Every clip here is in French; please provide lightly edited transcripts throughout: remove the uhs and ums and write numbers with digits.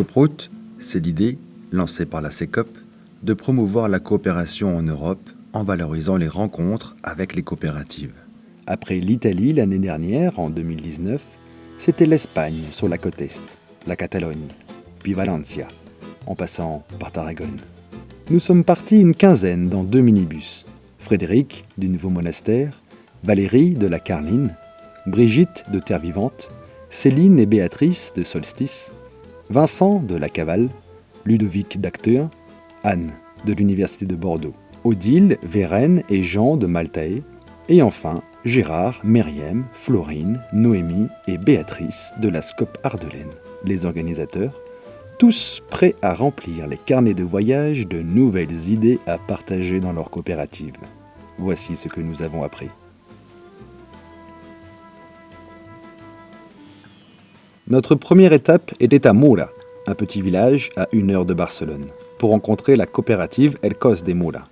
Coproute, c'est l'idée, lancée par la CECOP, de promouvoir la coopération en Europe en valorisant les rencontres avec les coopératives. Après l'Italie l'année dernière, en 2019, c'était l'Espagne sur la côte Est, la Catalogne, puis Valencia, en passant par Tarragone. Nous sommes partis une quinzaine dans 2 minibus. Frédéric, du Nouveau Monastère, Valérie, de la Carline, Brigitte, de Terre Vivante, Céline et Béatrice, de Solstice, Vincent, de la Cavale, Ludovic d'Acteur, Anne, de l'Université de Bordeaux, Odile, Vérène et Jean, de Maltae, et enfin Gérard, Myriam, Florine, Noémie et Béatrice, de la SCOP Ardelaine, les organisateurs, tous prêts à remplir les carnets de voyage de nouvelles idées à partager dans leur coopérative. Voici ce que nous avons appris. Notre première étape était à Mura, un petit village à 1 heure de Barcelone, pour rencontrer la coopérative El Cos de Mura.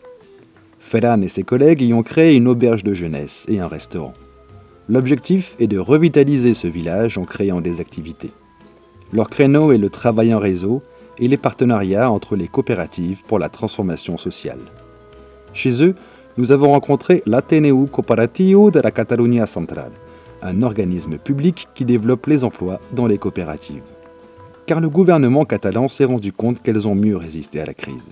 Ferran et ses collègues y ont créé une auberge de jeunesse et un restaurant. L'objectif est de revitaliser ce village en créant des activités. Leur créneau est le travail en réseau et les partenariats entre les coopératives pour la transformation sociale. Chez eux, nous avons rencontré l'Ateneu Cooperativo de la Catalunya Central, un organisme public qui développe les emplois dans les coopératives. Car le gouvernement catalan s'est rendu compte qu'elles ont mieux résisté à la crise.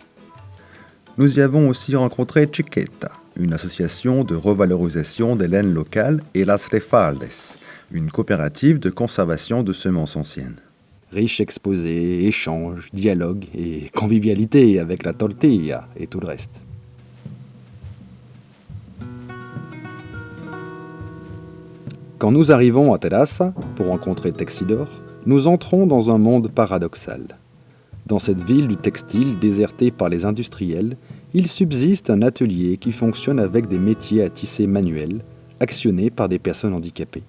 Nous y avons aussi rencontré Chiqueta, une association de revalorisation des laines locales, et Las Refaldes, une coopérative de conservation de semences anciennes. Riche exposé, échange, dialogue et convivialité avec la tortilla et tout le reste. Quand nous arrivons à Terrassa pour rencontrer Texidor, nous entrons dans un monde paradoxal. Dans cette ville du textile désertée par les industriels, il subsiste un atelier qui fonctionne avec des métiers à tisser manuels, actionnés par des personnes handicapées.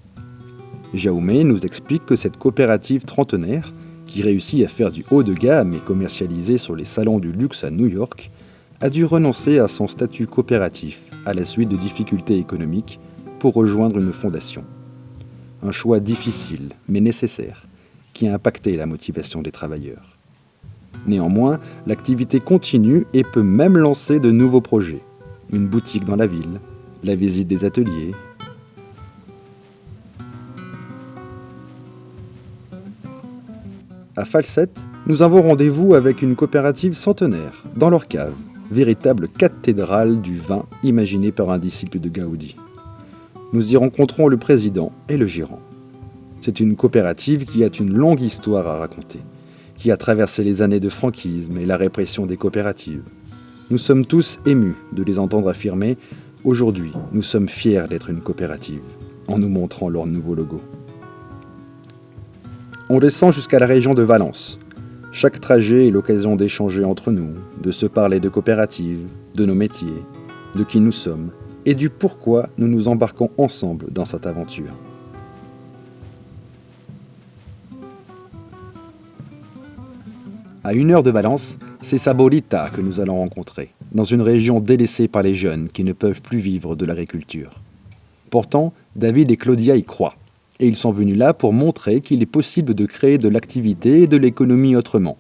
Jaume nous explique que cette coopérative trentenaire, qui réussit à faire du haut de gamme et commercialisé sur les salons du luxe à New York, a dû renoncer à son statut coopératif à la suite de difficultés économiques pour rejoindre une fondation. Un choix difficile, mais nécessaire, qui a impacté la motivation des travailleurs. Néanmoins, l'activité continue et peut même lancer de nouveaux projets. Une boutique dans la ville, la visite des ateliers. À Falset, nous avons rendez-vous avec une coopérative centenaire, dans leur cave, véritable cathédrale du vin imaginée par un disciple de Gaudi. Nous y rencontrons le président et le gérant. C'est une coopérative qui a une longue histoire à raconter, qui a traversé les années de franquisme et la répression des coopératives. Nous sommes tous émus de les entendre affirmer « Aujourd'hui, nous sommes fiers d'être une coopérative », en nous montrant leur nouveau logo. On descend jusqu'à la région de Valence. Chaque trajet est l'occasion d'échanger entre nous, de se parler de coopératives, de nos métiers, de qui nous sommes, et du pourquoi nous nous embarquons ensemble dans cette aventure. À 1 heure de Valence, c'est Saborita que nous allons rencontrer, dans une région délaissée par les jeunes qui ne peuvent plus vivre de l'agriculture. Pourtant, David et Claudia y croient, et ils sont venus là pour montrer qu'il est possible de créer de l'activité et de l'économie autrement.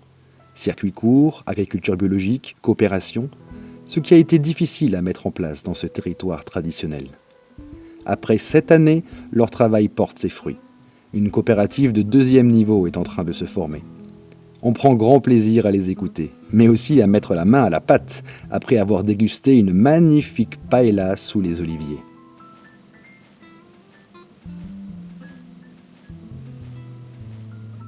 Circuits courts, agriculture biologique, coopération, ce qui a été difficile à mettre en place dans ce territoire traditionnel. Après 7 années, leur travail porte ses fruits. Une coopérative de 2e niveau est en train de se former. On prend grand plaisir à les écouter, mais aussi à mettre la main à la pâte après avoir dégusté une magnifique paella sous les oliviers.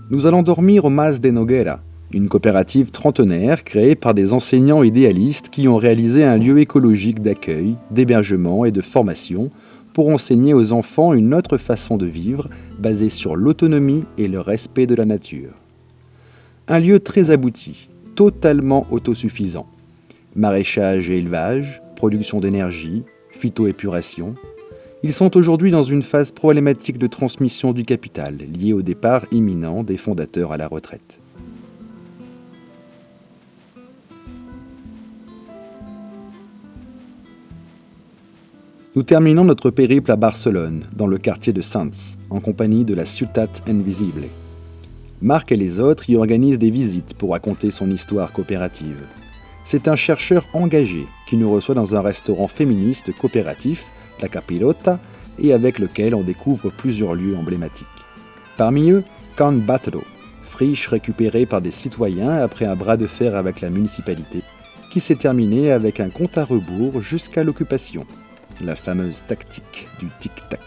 Nous allons dormir au Mas de Noguera, une coopérative trentenaire créée par des enseignants idéalistes qui ont réalisé un lieu écologique d'accueil, d'hébergement et de formation pour enseigner aux enfants une autre façon de vivre basée sur l'autonomie et le respect de la nature. Un lieu très abouti, totalement autosuffisant. Maraîchage et élevage, production d'énergie, phytoépuration. Ils sont aujourd'hui dans une phase problématique de transmission du capital, liée au départ imminent des fondateurs à la retraite. Nous terminons notre périple à Barcelone, dans le quartier de Sants, en compagnie de la Ciutat Invisible. Marc et les autres y organisent des visites pour raconter son histoire coopérative. C'est un chercheur engagé qui nous reçoit dans un restaurant féministe coopératif, la Capirota, et avec lequel on découvre plusieurs lieux emblématiques. Parmi eux, Can Batlló, friche récupérée par des citoyens après un bras de fer avec la municipalité, qui s'est terminé avec un compte à rebours jusqu'à l'occupation, la fameuse tactique du tic-tac.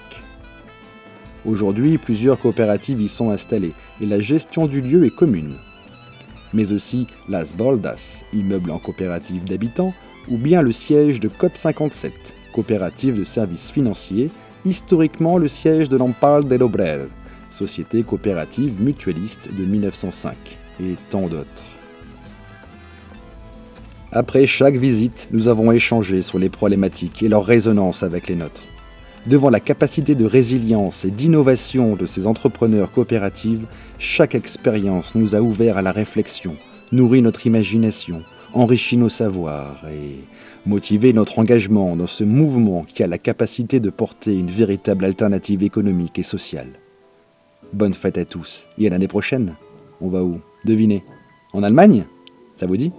Aujourd'hui, plusieurs coopératives y sont installées et la gestion du lieu est commune. Mais aussi Las Boldas, immeuble en coopérative d'habitants, ou bien le siège de COP57, coopérative de services financiers, historiquement le siège de l'Empal del Obrero, société coopérative mutualiste de 1905, et tant d'autres. Après chaque visite, nous avons échangé sur les problématiques et leur résonance avec les nôtres. Devant la capacité de résilience et d'innovation de ces entrepreneurs coopératifs, chaque expérience nous a ouvert à la réflexion, nourri notre imagination, enrichi nos savoirs et motivé notre engagement dans ce mouvement qui a la capacité de porter une véritable alternative économique et sociale. Bonne fête à tous et à l'année prochaine. On va où? Devinez. En Allemagne? Ça vous dit?